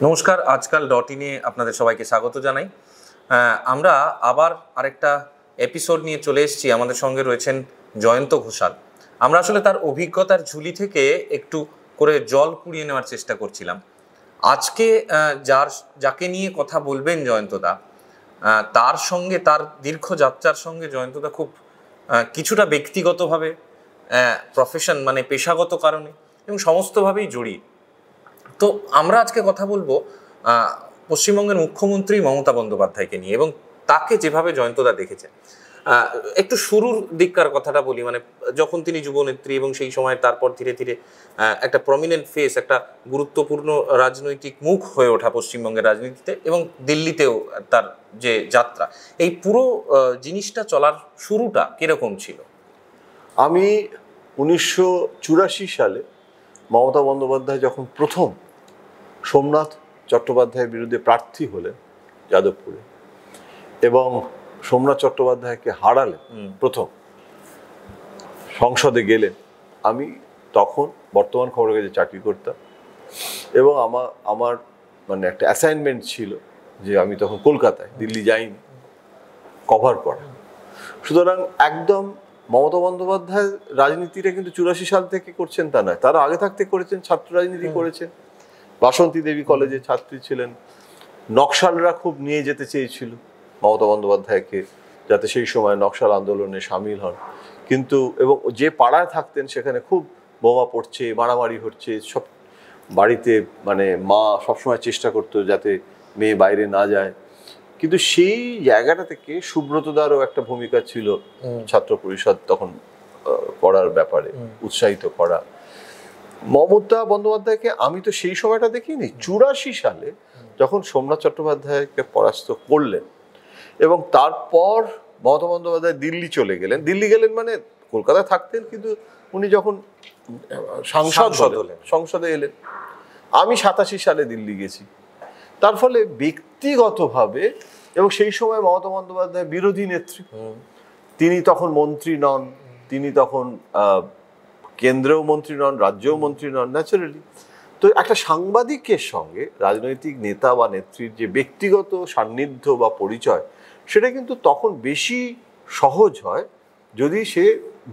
নমস্কার, আজকাল ডট ইনে আপনাদের সবাইকে স্বাগত জানাই। আমরা আবার আরেকটা এপিসোড নিয়ে চলে এসেছি। আমাদের সঙ্গে রয়েছেন জয়ন্ত ঘোষাল। আমরা আসলে তার অভিজ্ঞতার ঝুলি থেকে একটু করে জল কুড়িয়ে নেওয়ার চেষ্টা করছিলাম। আজকে যাকে নিয়ে কথা বলবেন জয়ন্তদা, তার সঙ্গে, তার দীর্ঘ যাত্রার সঙ্গে জয়ন্তদা খুব কিছুটা ব্যক্তিগতভাবে, প্রফেশন মানে পেশাগত কারণে এবং সমস্তভাবেই জড়িয়ে। তো আমরা আজকে কথা বলবো পশ্চিমবঙ্গের মুখ্যমন্ত্রী মমতা বন্দ্যোপাধ্যায়কে নিয়ে এবং তাকে যেভাবে জয়ন্তদা দেখেছে। একটু শুরুর দিককার কথাটা বলি, মানে যখন তিনি যুবনেত্রী এবং সেই সময় তারপর ধীরে ধীরে একটা প্রমিনেন্ট ফেস, একটা গুরুত্বপূর্ণ রাজনৈতিক মুখ হয়ে ওঠা পশ্চিমবঙ্গের রাজনীতিতে এবং দিল্লিতেও তার যে যাত্রা, এই পুরো জিনিসটা চলার শুরুটা কিরকম ছিল? আমি 1984 সালে মমতা বন্দ্যোপাধ্যায় যখন প্রথম সোমনাথ চট্টোপাধ্যায়ের বিরুদ্ধে প্রার্থী হলেন যাদবপুরে এবং সোমনাথ চট্টোপাধ্যায়কে হারালেন, প্রথম সংসদে গেলেন, আমি তখন বর্তমান খবরের কাছে চাকরি করতাম এবং আমার মানে একটা অ্যাসাইনমেন্ট ছিল যে আমি তখন কলকাতায়, দিল্লি যাইনি, কভার করা। সুতরাং একদম মমতা বন্দ্যোপাধ্যায় রাজনীতিটা কিন্তু 84 সাল থেকে করছেন তা নয়, তারা আগে থাকতে করেছেন, ছাত্র রাজনীতি করেছেন। বাসন্তী দেবী কলেজে ছাত্রী ছিলেন। নকশালরা খুব নিয়ে যেতে চেয়েছিল মমতা বন্দ্যোপাধ্যায়কে, যাতে সেই সময় নকশাল আন্দোলনে সামিল হন, কিন্তু এবং যে পাড়ায় থাকতেন সেখানে খুব বোমা পড়ছে, মারামারি হচ্ছে, সব বাড়িতে মানে মা সবসময় চেষ্টা করতো যাতে মেয়ে বাইরে না যায়। কিন্তু সেই জায়গাটা থেকে সুব্রতদারও একটা ভূমিকা ছিল, ছাত্র পরিষদ তখন করার ব্যাপারে উৎসাহিত করা। মমতা বন্দ্যোপাধ্যায়কে আমি তো সেই সময়টা দেখিনি। 84 সালে যখন সোমনাথ চট্টোপাধ্যায়কে পরাস্ত করলেন এবং তারপর মমতা বন্দ্যোপাধ্যায় দিল্লি চলে গেলেন, দিল্লি গেলেন মানে কলকাতায় থাকতেন, কিন্তু উনি যখন সংসদে এলেন, আমি 87 সালে দিল্লি গেছি। তার ফলে ব্যক্তিগতভাবে, এবং সেই সময় মমতা বন্দ্যোপাধ্যায় বিরোধী নেত্রী, তিনি তখন মন্ত্রী নন, তিনি তখন কেন্দ্রেও মন্ত্রী নন, রাজ্যেও মন্ত্রী নন, ন্যাচারালি। তো একটা সাংবাদিকের সঙ্গে রাজনৈতিক নেতা বা নেত্রীর যে ব্যক্তিগত সান্নিধ্য বা পরিচয়, সেটা কিন্তু তখন বেশি সহজ হয় যদি সে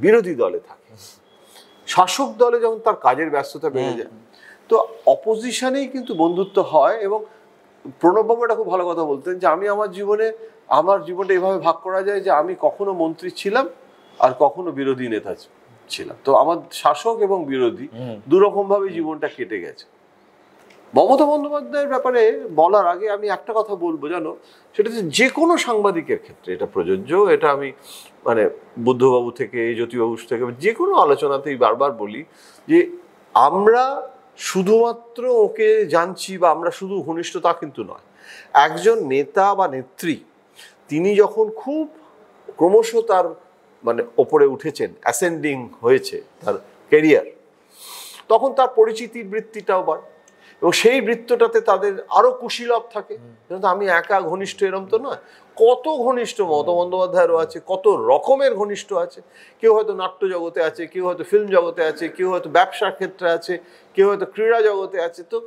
বিরোধী দলে থাকে। শাসক দলে যখন তার কাজের ব্যস্ততা বেড়ে যায়, তো অপোজিশনেই কিন্তু বন্ধুত্ব হয়। এবং প্রণববাবু একটা খুব ভালো কথা বলতেন যে আমি আমার জীবনটা এভাবে ভাগ করা যায় যে আমি কখনো মন্ত্রী ছিলাম আর কখনো বিরোধী নেতা ছিলাম। তো আমার শাসক এবং বিরোধী দুরকম ভাবে জীবনটা কেটে গেছে। মমতা বন্দ্যোপাধ্যায়ের ব্যাপারে বলার আগে আমি একটা কথা বলবো, জানো, সেটা হচ্ছে যে কোনো সাংবাদিকের ক্ষেত্রে এটা প্রযোজ্য। এটা আমি মানে বুদ্ধবাবু থেকে, জ্যোতিবাবু থেকে, যে কোনো আলোচনাতেই বারবার বলি যে আমরা শুধুমাত্র ওকে জানছি বা আমরা শুধু ঘনিষ্ঠ তা কিন্তু নয়। একজন নেতা বা নেত্রী তিনি যখন খুব ক্রমশ তার মানে ওপরে উঠেছেন, অ্যাসেন্ডিং হয়েছে তার ক্যারিয়ার, তখন তার পরিচিতির বৃত্তিটাও বাড়ে এবং সেই বৃত্তটাতে তাদের আরো কুশীলভ থাকে। কিন্তু আমি একা ঘনিষ্ঠ এরম তো নয়, কত ঘনিষ্ঠ মমতা বন্দ্যোপাধ্যায়েরও আছে, কত রকমের ঘনিষ্ঠ আছে। কেউ হয়তো নাট্য জগতে আছে, কেউ হয়তো ফিল্ম জগতে আছে, কেউ হয়তো ব্যবসার ক্ষেত্রে আছে, কেউ হয়তো ক্রীড়া জগতে আছে। তো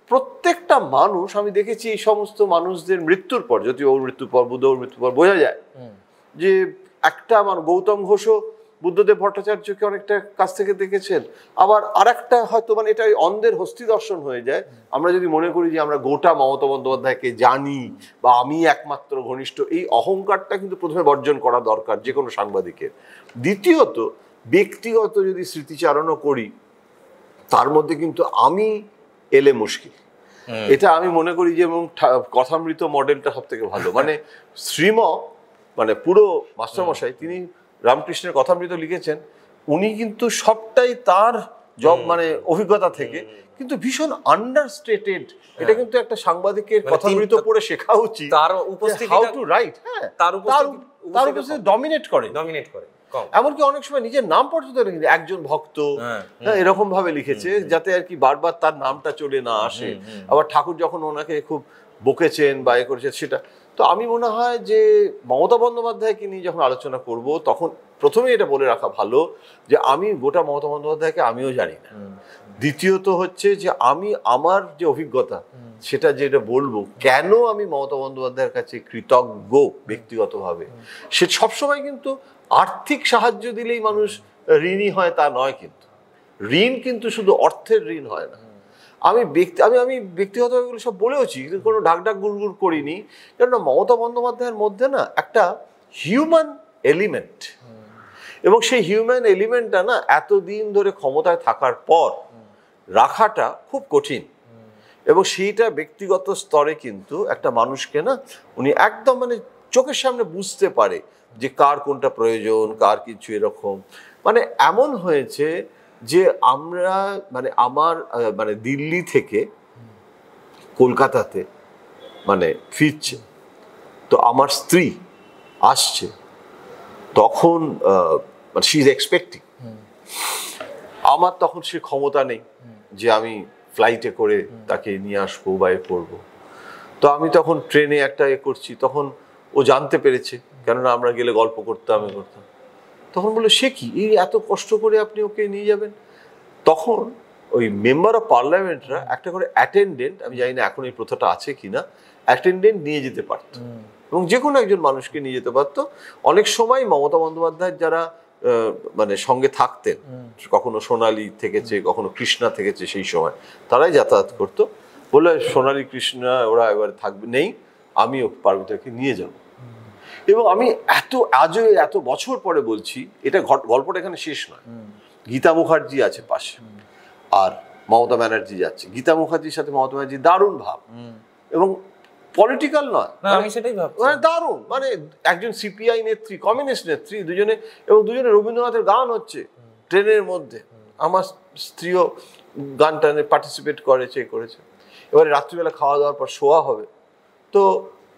প্রত্যেকটা মানুষ, আমি দেখেছি এই সমস্ত মানুষদের মৃত্যুর পর, জ্যোতিবাবুর মৃত্যুর পর, বুদ্ধবাবুর মৃত্যুর পর বোঝা যায় যে একটা আমার গৌতম ঘোষও বুদ্ধদেব ভট্টাচার্যকে অনেকটা কাছ থেকে দেখেছেন। আবার আর একটা হয়তো মানে এটা অন্ধের হস্তি দর্শন হয়ে যায় আমরা যদি মনে করি যে আমরা গোটা মমতা বন্দ্যোপাধ্যায়কে জানি বা আমি একমাত্র ঘনিষ্ঠ। এই অহংকারটা কিন্তু প্রথমে বর্জন করা দরকার যে কোনো সাংবাদিকের। দ্বিতীয়ত, ব্যক্তিগত যদি স্মৃতিচারণও করি, তার মধ্যে কিন্তু আমি এলে মুশকিল, এটা আমি মনে করি যে, এবং কথামৃত মডেলটা সব থেকে ভালো। মানে শ্রীম মানে পুরো মাস্টারমশাই, তিনি রামকৃষ্ণের কথামৃত লিখেছেন, উনি কিন্তু সবটাই তার মানে অভিজ্ঞতা থেকে, কিন্তু ভীষণ আন্ডারস্টেটেড। এটা কিন্তু একটা সাংবাদিকের কথামৃত পড়ে শেখা উচিত, তার উপস্থিতি হাউ টু রাইট, হ্যাঁ, তার উপস্থিতি ডমিনেট করে। এমনকি অনেক সময় নিজের নাম পর্যন্ত লিখেছে, একজন ভক্ত, হ্যাঁ, এরকম ভাবে লিখেছে যাতে আর কি বারবার তার নামটা চলে না আসে। আবার ঠাকুর যখন ওনাকে খুব বকেছেন বা এ করেছেন সেটা। তো আমি মনে হয় যে মমতা বন্দ্যোপাধ্যায়কে নিয়ে যখন আলোচনা করব, তখন প্রথমেই এটা বলে রাখা ভালো যে আমি গোটা মমতা বন্দ্যোপাধ্যায়কে আমিও জানি না। দ্বিতীয়ত হচ্ছে যে আমি আমার যে অভিজ্ঞতা সেটা যেটা বলবো, কেন আমি মমতা বন্দ্যোপাধ্যায়ের কাছে কৃতজ্ঞ ব্যক্তিগতভাবে, সে সবসময় কিন্তু আর্থিক সাহায্য দিলেই মানুষ ঋণী হয় তা নয়। কিন্তু ঋণ কিন্তু শুধু অর্থের ঋণ হয় না। আমি ব্যক্তিগতভাবে এগুলো সব বলেওছি, কিন্তু কোনো ঢাক গুড়গুড় করিনি। কেননা মমতা বন্দ্যোপাধ্যায়ের মধ্যে না একটা হিউম্যান এলিমেন্ট, এবং সেই হিউম্যান এলিমেন্টটা না এতদিন ধরে ক্ষমতায় থাকার পর রাখাটা খুব কঠিন। এবং সেইটা ব্যক্তিগত স্তরে কিন্তু একটা মানুষকে না উনি একদম মানে চোখের সামনে বুঝতে পারে যে কার কোনটা প্রয়োজন, কার কিছু এরকম। মানে এমন হয়েছে যে আমরা মানে আমার মানে দিল্লি থেকে কলকাতাতে মানে ফিরছে, তো আমার স্ত্রী আসছে, তখন মানে শি ইজ এক্সপেক্টিং। আমার তখন সে ক্ষমতা নেই যে আমি ফ্লাইটে করে তাকে নিয়ে আসবো বা এ করবো। তো আমি তখন ট্রেনে একটা করছি, তখন ও জানতে পেরেছে, কেননা আমরা গেলে গল্প করতাম, করতাম। তখন বললো, সে কি, এই এত কষ্ট করে আপনি ওকে নিয়ে যাবেন? তখন ওই মেম্বার অফ পার্লামেন্টরা একটা করে অ্যাটেন্ডেন্ট, আমি জানি না এখন এই প্রথাটা আছে কিনা, অ্যাটেন্ডেন্ট নিয়ে যেতে পারত, এবং যে কোনো একজন মানুষকে নিয়ে যেতে পারতো। অনেক সময় মমতা বন্দ্যোপাধ্যায়ের যারা মানে সঙ্গে থাকতেন, কখনো সোনালী থেকেছে, কখনো কৃষ্ণা থেকেছে, সেই সময় তারাই যাতায়াত করতো। বলে সোনালী, কৃষ্ণা ওরা এবার থাকবে নেই, আমি পার্বতীকে নিয়ে যাব। এবং আমি আজও এত বছর পরে বলছি, এটা গল্পটা এখানে শেষ নয়। গীতা মুখার্জি আছে পাশে, আর মমতা ব্যানার্জি যাচ্ছে। গীতা মুখার্জির সাথে মমতা ব্যানার্জি দারুণ ভাব, এবং পলিটিক্যাল নয়, আমি সেটাই ভাবছি, দারুণ। মানে একজন সিপিআই নেত্রী, কমিউনিস্ট নেত্রী, দুজনে, এবং দুজনে রবীন্দ্রনাথের গান হচ্ছে ট্রেনের মধ্যে। আমার স্ত্রীও গান টানে পার্টিসিপেট করেছে। এবারে রাত্রিবেলা খাওয়া দাওয়ার পর শোয়া হবে, তো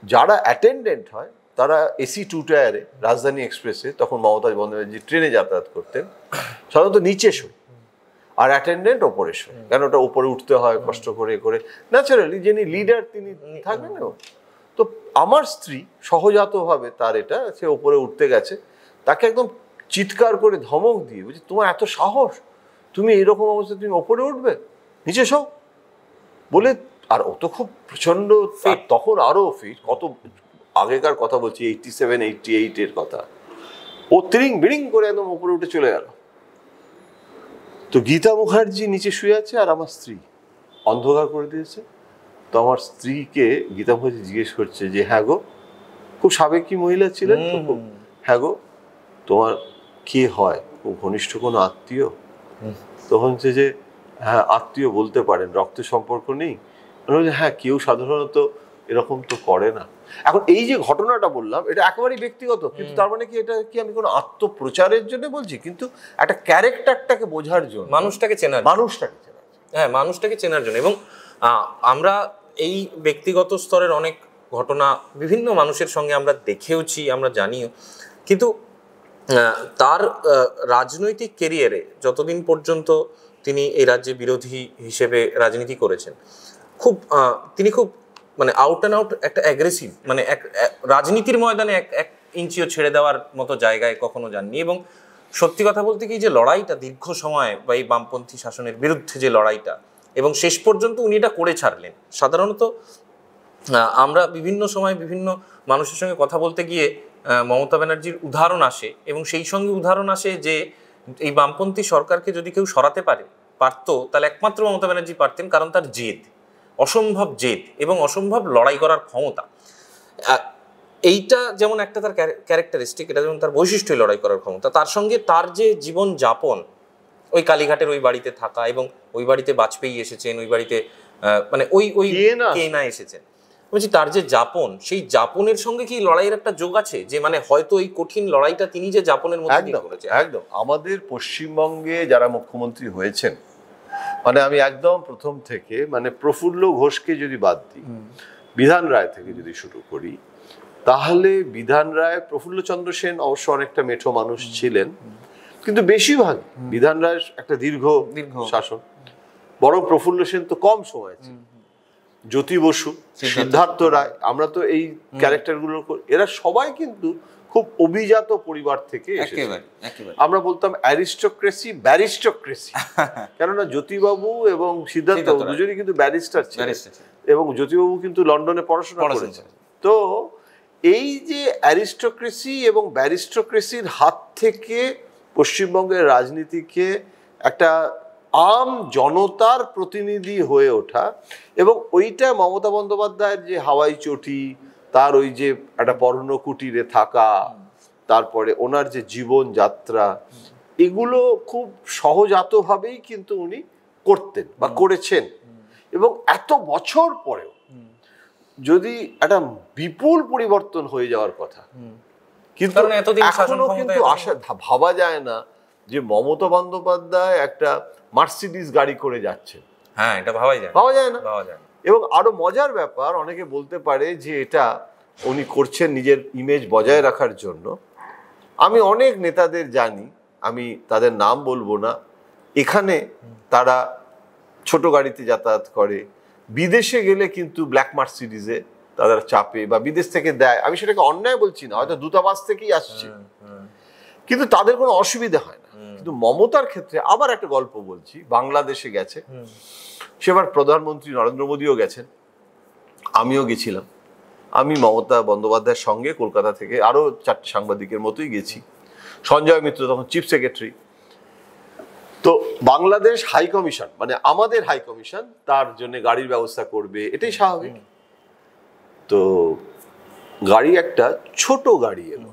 যারা অ্যাটেন্ডেন্ট হয় তারা এসি 2 টায়ারে রাজধানী এক্সপ্রেসে, তখন মমতা বন্দ্যোপাধ্যায় ট্রেনে যাতায়াত করতেন, সাধারণত নিচে শোয়, আর অ্যাটেন্ডেন্ট ওপরে শোয়, কেন ওটা ওপরে উঠতে হয় কষ্ট করে ন্যাচারালি। যিনি লিডার তিনি থাকবেন। তো আমার স্ত্রী সহজাতভাবে তার এটা, সে ওপরে উঠতে গেছে, তাকে একদম চিৎকার করে ধমক দিয়ে বলছি, তোমার এত সাহস, তুমি এইরকম অবস্থায় তুমি ওপরে উঠবে, নিচে শো বলে। আর ও তো খুব প্রচন্ড ফিট, তখন আরো ফিট, কত আগেকার কথা বলছি, 87, 88 এর কথা। ও তিরিং বিড়িং করে একদম উপরে উঠে চলে গেল। তো গীতা মুখার্জি নিচে শুয়ে আছে, আর আমার স্ত্রী অন্ধকার করে দিয়েছে। তো আমার স্ত্রীকে গীতা মুখার্জি জিজ্ঞেস করছে যে, হ্যাঁ গো, খুব সাবেকি মহিলা ছিলেন, হ্যাঁ গো, তোমার কে হয়, খুব ঘনিষ্ঠ কোনো আত্মীয়? তখন সে যে, হ্যাঁ আত্মীয় বলতে পারেন, রক্তের সম্পর্ক নেই। হ্যাঁ, কেউ সাধারণত এরকম তো করে না। এখন এই যে ঘটনাটা বললাম, এটা একেবারেই ব্যক্তিগত, কিন্তু তার মানে কি এটা কি আমি কোনো আত্মপ্রচারের জন্য বলছি? কিন্তু একটা ক্যারেক্টারটাকে বোঝার জন্য, মানুষটাকে চেনার, হ্যাঁ মানুষটাকে চেনার জন্য। এবং আমরা এই ব্যক্তিগত স্তরের অনেক ঘটনা বিভিন্ন মানুষের সঙ্গে আমরা দেখেওছি, আমরা জানিও, কিন্তু তার রাজনৈতিক কেরিয়ারে যতদিন পর্যন্ত তিনি এই রাজ্যে বিরোধী হিসেবে রাজনীতি করেছেন, তিনি খুব মানে আউট অ্যান্ড আউট একটা অ্যাগ্রেসিভ, মানে রাজনীতির ময়দানে এক ইঞ্চিও ছেড়ে দেওয়ার মতো জায়গায় কখনো যাননি। এবং সত্যি কথা বলতে কি, যে লড়াইটা দীর্ঘ সময় বা এই বামপন্থী শাসনের বিরুদ্ধে যে লড়াইটা, এবং শেষ পর্যন্ত উনি এটা করে ছাড়লেন। সাধারণত আমরা বিভিন্ন সময় বিভিন্ন মানুষের সঙ্গে কথা বলতে গিয়ে মমতা ব্যানার্জির উদাহরণ আসে, এবং সেই সঙ্গে উদাহরণ আসে যে এই বামপন্থী সরকারকে যদি কেউ সরাতে পারতো, তাহলে একমাত্র মমতা ব্যানার্জি পারতেন, কারণ তার জেদ, অসম্ভব জেদ এবং অসম্ভব লড়াই করার ক্ষমতা। এইটা যেমন একটা তার ক্যারেক্টারিস্টিক, এটা যেমন তার বৈশিষ্ট্য, লড়াই করার ক্ষমতা, তার সঙ্গে তার যে জীবন যাপন, ওই কালীঘাটের ওই বাড়িতে থাকা, এবং ওই বাড়িতে বাজপেয়ী এসেছেন, ওই বাড়িতে মানে ওই কেনা এসেছেন, বলছি তার যে যাপন, সেই যাপনের সঙ্গে কি লড়াইয়ের একটা যোগ আছে? যে মানে হয়তো এই কঠিন লড়াইটা তিনি যে যাপনের মধ্যে দিয়ে করেছেন। একদম আমাদের পশ্চিমবঙ্গে যারা মুখ্যমন্ত্রী হয়েছেন, মানে আমি একদম প্রথম থেকে, মানে প্রফুল্ল ঘোষকে যদি বাদ দিই, বিধান রায় থেকে যদি শুরু করি, তাহলে বিধান রায়, প্রফুল্লচন্দ্র সেন অবশ্য অনেকটা মেঠো মানুষ ছিলেন, কিন্তু বেশিরভাগ বিধান রায়ের একটা দীর্ঘ শাসন, বরং প্রফুল্ল সেন তো কম সময় ছিল। জ্যোতি বসু, সিদ্ধার্থ রায়, আমরা তো এই ক্যারেক্টারগুলো, এরা সবাই কিন্তু খুব অভিজাত পরিবার থেকে এসেছে। আমরা বলতাম অ্যারিস্টোক্রেসি, ব্যারিস্টোক্রেসি, কেননা জ্যোতিবাবু এবং সিদ্ধার্থ দুজনেই কিন্তু ব্যারিস্টার ছিলেন, এবং জ্যোতিবাবু কিন্তু লন্ডনে পড়াশোনা করেছেন। তো এই যে অ্যারিস্টোক্রেসি এবং ব্যারিস্টোক্রেসির হাত থেকে পশ্চিমবঙ্গের রাজনীতিকে একটা আম জনতার প্রতিনিধি হয়ে ওঠা, এবং ওইটা মমতা বন্দ্যোপাধ্যায়ের যে হাওয়াই চটি, তার ওই যে একটা পর্ণকুটিরে থাকা, তারপরে ওনার যে জীবনযাত্রা, এগুলো খুব সহজাতভাবেই কিন্তু উনি করতেন বা করেছেন। এবং এত বছর পরেও যদি একটা বিপুল পরিবর্তন হয়ে যাওয়ার কথা, কিন্তু এখনো কিন্তু আশা ভাবা যায় না যে মমতা বন্দ্যোপাধ্যায় একটা মার্সিডিজ গাড়ি করে যাচ্ছেন। হ্যাঁ, এটা ভাবা যায় না। এবং আরো মজার ব্যাপার, অনেকে বলতে পারে যে এটা উনি করছেন নিজের ইমেজ বজায় রাখার জন্য। আমি অনেক নেতাদের জানি, আমি তাদের নাম বলবো না, এখানে তারা ছোট গাড়িতে যাতায়াত করে, বিদেশে গেলে কিন্তু ব্ল্যাক মার্সিডিজে তারা চাপে বা বিদেশ থেকে দেয়। আমি সেটাকে অন্যায় বলছি না, হয়তো দূতাবাস থেকেই আসছে, কিন্তু তাদের কোনো অসুবিধা হয় না। কিন্তু মমতার ক্ষেত্রে আবার একটা গল্প বলছি, বাংলাদেশে গেছে, সেবার প্রধানমন্ত্রী নরেন্দ্র মোদীও গেছেন, আমিও গেছিলাম। আমি মমতা বন্দ্যোপাধ্যায়ের সঙ্গে কলকাতা থেকে আরো 4টে সাংবাদিকের মতোই গেছি। সঞ্জয় মিত্র তখন চিফ সেক্রেটারি। তো বাংলাদেশ হাই কমিশন, মানে আমাদের হাই কমিশন, তার জন্য গাড়ির ব্যবস্থা করবে, এটাই স্বাভাবিক। তো গাড়ি, একটা ছোট গাড়ি এলো,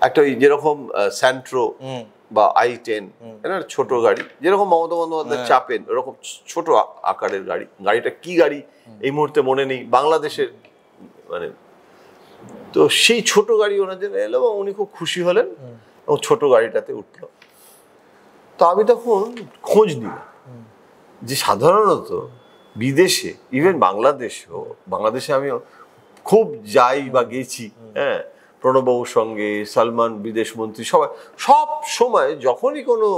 একটা ওই যেরকম স্যান্ট্রো বা i10, ছোট গাড়ি, যেরকম মমতা বন্দ্যোপাধ্যায় চাপেন ওরকম ছোট আকারের গাড়ি। গাড়িটা কি গাড়ি এই মুহূর্তে মনে নেই, বাংলাদেশের মানে। তো সেই ছোট গাড়ি ওনার জন্য এলো এবং উনি খুব খুশি হলেন এবং ছোট গাড়িটাতে উঠলো। তো আমি তখন খোঁজ নিলাম যে সাধারণত বিদেশে, ইভেন বাংলাদেশে আমি খুব যাই বা গেছি, হ্যাঁ, প্রণববাবুর সঙ্গে, সালমান বিদেশ মন্ত্রী, সব সময় যখনই কোনো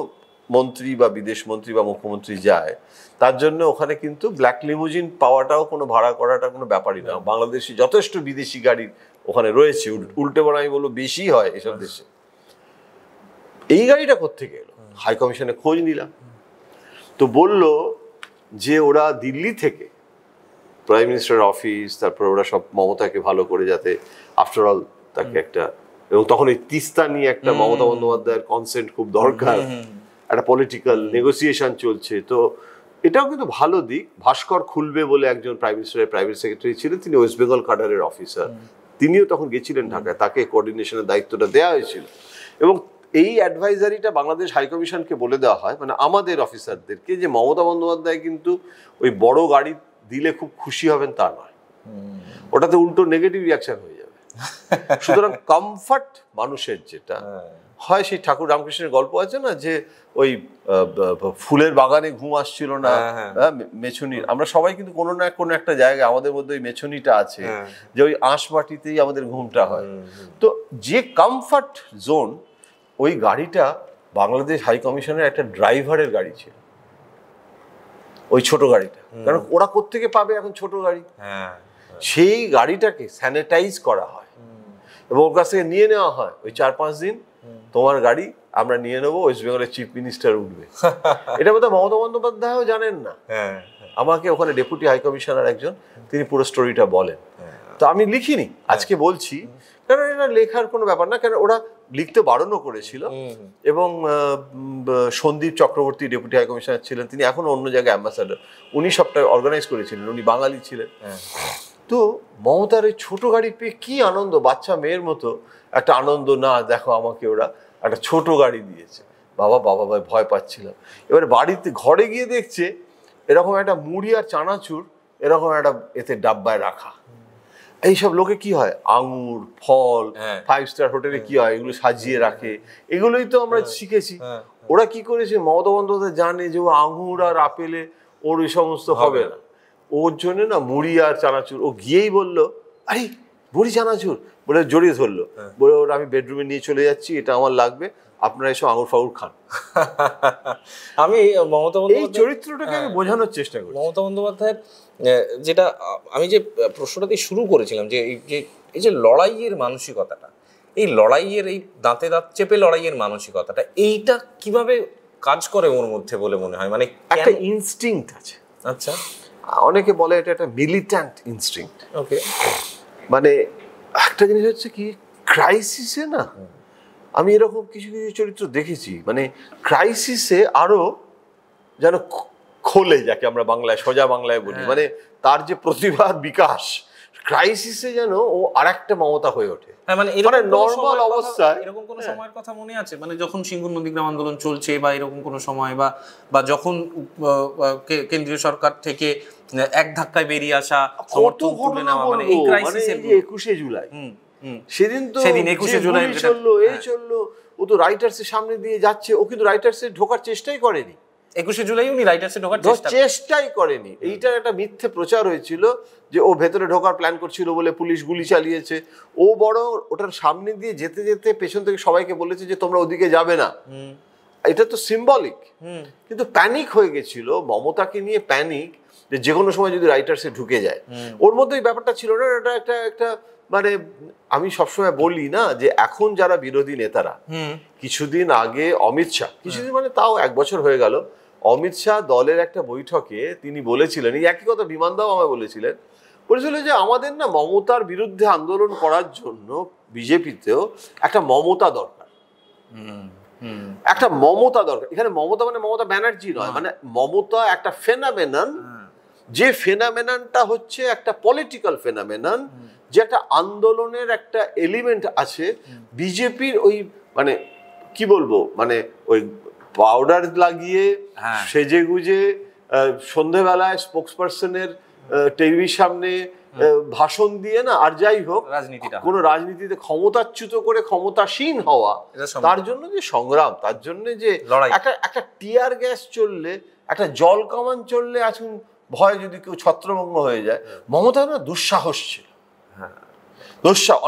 মন্ত্রী বা বিদেশ মন্ত্রী বা মুখ্যমন্ত্রী যায়, তার জন্য ওখানে কিন্তু ব্ল্যাক লিমুজিন পাওয়াটাও, কোনো ভাড়া করাটা কোনো ব্যাপারই না। বাংলাদেশে যথেষ্ট বিদেশি গাড়ি ওখানে রয়েছে, উল্টে বড় আমি বলবো বেশি হয় এসব দেশে। এই গাড়িটা কোত্থেকে এলো? হাই কমিশনে খোঁজ নিলাম, তো বলল যে ওরা দিল্লি থেকে প্রাইম মিনিস্টার অফিস, তারপর ওরা সব মমতাকে ভালো করে, যাতে আফটার অল তাকে একটা, এবং তখন এই তিস্তা নিয়ে একটা মমতা বন্দ্যোপাধ্যায়ের কনসেন্ট খুব দরকার, একটা পলিটিক্যাল নেগোসিয়েশন চলছে। তো এটাও কিন্তু ভালো দিক। ভাস্কর খুলবে বলে একজন প্রাইম মিনিস্টারের প্রাইভেট সেক্রেটারি ছিলেন, তিনি ওয়েস্ট বেঙ্গল কাডারের অফিসার, তিনিও তখন গেছিলেন ঢাকায়, তাকে কোঅর্ডিনেশনের দায়িত্বটা দেওয়া হয়েছিল। এবং এই অ্যাডভাইজারিটা বাংলাদেশ হাইকমিশনকে বলে দেওয়া হয়, মানে আমাদের অফিসারদেরকে, যে মমতা বন্দ্যোপাধ্যায় কিন্তু ওই বড় গাড়ি দিলে খুব খুশি হবেন তা নয়, ওটাতে উল্টো নেগেটিভ রিয়াকশন হয়ে যাবে। সুতরাং কমফর্ট মানুষের যেটা হয়, সেই ঠাকুর রামকৃষ্ণের গল্প আছে না, যে ওই ফুলের বাগানে ঘুম আসছিল না, মেছুনির, আমরা সবাই কিন্তু কোনো না কোনো একটা জায়গায় আমাদের মধ্যে ওই মেছুনিটা আছে, যে ওই আঁশ মাটিতেই আমাদের ঘুমটা হয়। তো যে কমফর্ট জোন, ওই গাড়িটা বাংলাদেশ হাই কমিশনের একটা ড্রাইভারের গাড়ি ছিল, ওই ছোট গাড়িটা। কারণ ওরা কোত্থেকে পাবে এখন ছোট গাড়ি? সেই গাড়িটাকে স্যানিটাইজ করা হয় এবং ওর কাছ থেকে নিয়ে নেওয়া হয়, ওই 4-5 দিন তোমার গাড়ি আমরা নিয়ে নেবো, ওয়েস্ট বেঙ্গলের চিফ মিনিস্টার উঠবে। এটা বোধহয় মমতা বন্দ্যোপাধ্যায়ও জানেন না। আমাকে ওখানে ডেপুটি হাই কমিশনার একজন, তিনি পুরো স্টোরিটা বলেন। তো আমি লিখিনি, আজকে বলছি, কারণ এটা লেখার কোনো ব্যাপার না, কারণ ওরা লিখতে বারণও করেছিল। এবং Sandip Chakraborty deputy high commissioner ছিলেন, তিনি এখনো অন্য জায়গায় অ্যাম্বাসাডার, উনি সবটা অর্গানাইজ করেছিলেন, উনি বাঙালি ছিলেন। তো মমতার এই ছোট গাড়ি পেয়ে কি আনন্দ, বাচ্চা মেয়ের মতো একটা আনন্দ, না দেখো আমাকে ওরা একটা ছোট গাড়ি দিয়েছে, বাবা ভাই ভয় পাচ্ছিলাম। এবারে বাড়িতে ঘরে গিয়ে দেখছে এরকম একটা মুড়ি আর চানাচুর এরকম একটা এতে ডাব্বায় রাখা। এইসব লোকে কি হয়, আঙুর, ফল, 5 স্টার হোটেলে কি হয়, এগুলো সাজিয়ে রাখে, এগুলোই তো আমরা শিখেছি। ওরা কি করেছে, মমতা বন্দ্যোপাধ্যায় জানে যে ও আঙুর আর আপেলে ওর ওই সমস্ত হবে না, ওর জন্য না মুড়ি আর চানাচুর। ও গিয়েই বললো, আরে বড়ি চানাচুর বলে জড়িয়ে ধরলো, বলে ওরা আমি বেডরুমে নিয়ে চলে যাচ্ছি, এটা আমার লাগবে, আপনারা এসব আঙুর ফাঙুর খান। আমি মমতা এই বন্দ্যোপাধ্যায় চরিত্রটাকে আমি বোঝানোর চেষ্টা করি। মমতা বন্দ্যোপাধ্যায়ের যেটা আমি যে প্রশ্নটা দিয়ে শুরু করেছিলাম, যে এই যে লড়াইয়ের মানসিকতাটা, এই লড়াইয়ের, এই দাঁতে দাঁত চেপে লড়াইয়ের মানসিকতাটা, এইটা কিভাবে কাজ করে ওর মধ্যে বলে মনে হয়? মানে একটা ইনস্টিংক্ট আছে। আচ্ছা, অনেকে বলে এটা একটা মিলিট্যান্ট ইনস্টিংক্ট। ওকে, মানে একটা জিনিস হচ্ছে কি, ক্রাইসিসে না, আমি এরকম কিছু কিছু চরিত্র দেখেছি, মানে ক্রাইসিসে আরো যেন খোলে, যাকে আমরা বাংলায় সোজা বাংলায় বলি, মানে তার যে প্রতিভার বিকাশ, ক্রাইসিসে যেন ও আরেকটা মমতা হয়ে ওঠে। মানে নর্মাল অবস্থায় এরকম কোন সময়ের কথা মনে আছে, মানে যখন সিঙ্গুর নন্দীগ্রাম আন্দোলন চলছে, বা এরকম কোন সময়, বা যখন কেন্দ্রীয় সরকার থেকে এক ধাক্কায় বেরিয়ে আসা, সমর্থন তুলে নেওয়া, মানে এই ক্রাইসিসের 21শে জুলাই, সেদিন 21শে জুলাই চললো, এই চললো, ও তো রাইটার্সের সামনে দিয়ে যাচ্ছে, ও কিন্তু রাইটার্সে ঢোকার চেষ্টাই করেনি। 21শে জুলাই উনি রাইটার্সে ঢোকার চেষ্টাই করেনি। এইটার একটা মিথ্যে প্রচার হয়েছিল যে ও ভেতরে ঢোকার প্ল্যান করছিল বলে পুলিশ গুলি চালিয়েছে। ও বড় ওটার সামনে দিয়ে যেতে যেতে পেছন থেকে সবাইকে বলেছে যে তোমরা ওদিকে যাবে না। এটা তো সিম্বলিক, কিন্তু প্যানিক হয়ে গেছিল, মমতাকে নিয়ে প্যানিক, যে কোনো সময় যদি রাইটার্সে ঢুকে যায়। ওর মধ্যে এই ব্যাপারটা ছিল না। এটা একটা একটা মানে আমি সবসময় বলি না যে এখন যারা বিরোধী নেতারা, কিছুদিন আগে অমিত শাহ, কিছুদিন মানে তাও 1 বছর হয়ে গেল, অমিত শাহ দলের একটা বৈঠকে তিনি বলেছিলেন, এই একই কথা বিমান দাও আমায় বলেছিলেন যে আমাদের না মমতার বিরুদ্ধে আন্দোলন করার জন্য বিজেপিতেও একটা মমতা দরকার, একটা মমতা দরকার। এখানে মমতা মানে মমতা ব্যানার্জি নয়, মানে মমতা একটা ফেনামেনন, যে ফেনামেননটা হচ্ছে একটা পলিটিক্যাল ফেনামেনন, যে একটা আন্দোলনের একটা এলিমেন্ট আছে। বিজেপির ওই মানে কি বলবো, মানে ওই পাউডার লাগিয়ে সেজে গুজে সন্ধ্যেবেলায় স্পোক্সপারসনের টিভির সামনে ভাষণ দিয়ে না, আর যাই হোক কোন রাজনীতিতে ক্ষমতাচ্যুত করে ক্ষমতাসীন হওয়া, তার জন্য যে সংগ্রাম, তার জন্য যে একটা টিয়ার গ্যাস চললে, একটা জল কামান চললে এখন ভয় যদি কেউ ছত্রভঙ্গ হয়ে যায়, মমতা না দুঃসাহস ছিল।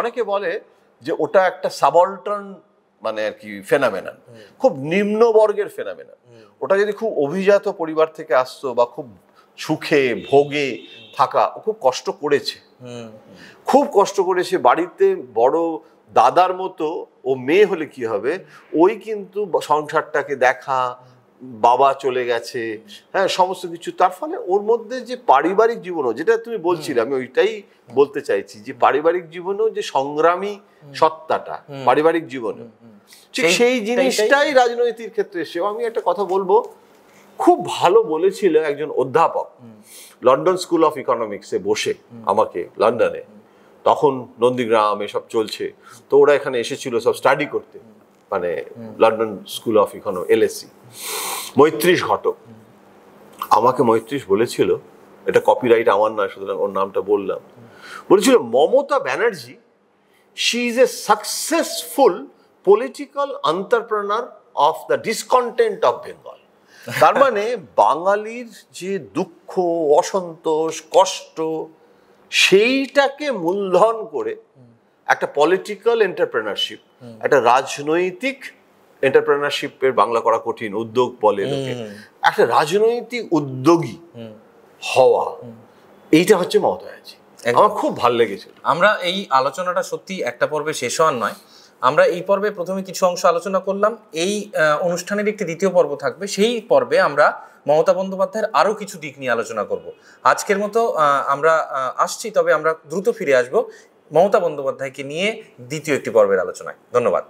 অনেকে বলে যে ওটা একটা সাবঅল্টার্ন মানে আর কি ফেনামেনন, খুব নিম্ন বর্গের ফেনামেনন। ওটা যদি খুব অভিজাত পরিবার থেকে আসতো বা খুব সুখে ভোগে থাকা, ও খুব কষ্ট করেছে, খুব কষ্ট করেছে। বাড়িতে বড় দাদার মতো ও মেয়ে হলে কি হবে, ওই কিন্তু সংসারটাকে দেখা, বাবা চলে গেছে, হ্যাঁ সমস্ত কিছু। তার ফলে ওর মধ্যে যে পারিবারিক জীবনও, যেটা তুমি বলছিলে, আমি ওইটাই বলতে চাইছি, যে পারিবারিক জীবনেও যে সংগ্রামী সত্তাটা পারিবারিক জীবনে, ঠিক সেই জিনিসটাই রাজনৈতিক ক্ষেত্রে এসে। আমি একটা কথা বলবো, খুব ভালো বলেছিল একজন অধ্যাপক লন্ডন স্কুল অফ ইকোনমিক্সে বসে আমাকে, লন্ডনে তখন নন্দীগ্রাম এসব চলছে, তো ওরা এখানে এসেছিল সব স্টাডি করতে, মানে London school of economics LSE, মৈত্রীশ ঘটক। আমাকে মৈত্রীশ বলেছিল, এটা কপিরাইট আমার নয় সুতরাং ওর নামটা বললাম, বলেছিল Mamata Banerjee, she is a successful political entrepreneur of the discontent of Bengal. তার মানে বাঙালির যে দুঃখ, অসন্তোষ, কষ্ট, সেইটাকে মূলধন করে একটা পলিটিক্যাল এন্টারপ্রেনারশিপ, একটা রাজনৈতিক এন্টারপ্রেনারশিপের বাংলা করা কঠিন, উদ্যোগ বলে লোকে, একটা রাজনৈতিক উদ্যোগী হওয়া, এইটা হচ্ছে মমতা ব্যানার্জি। আমার খুব ভালো লেগেছিল। আমরা এই আলোচনাটা সত্যি একটা পর্বে শেষ হওয়ার নয়, আমরা এই পর্বে প্রথমে কিছু অংশ আলোচনা করলাম, এই অনুষ্ঠানের একটি দ্বিতীয় পর্ব থাকবে, সেই পর্বে আমরা মমতা বন্দ্যোপাধ্যায়ের আরও কিছু দিক নিয়ে আলোচনা করব। আজকের মতো আমরা আসছি, তবে আমরা দ্রুত ফিরে আসব মমতা বন্দ্যোপাধ্যায়কে নিয়ে দ্বিতীয় একটি পর্বের আলোচনায়। ধন্যবাদ।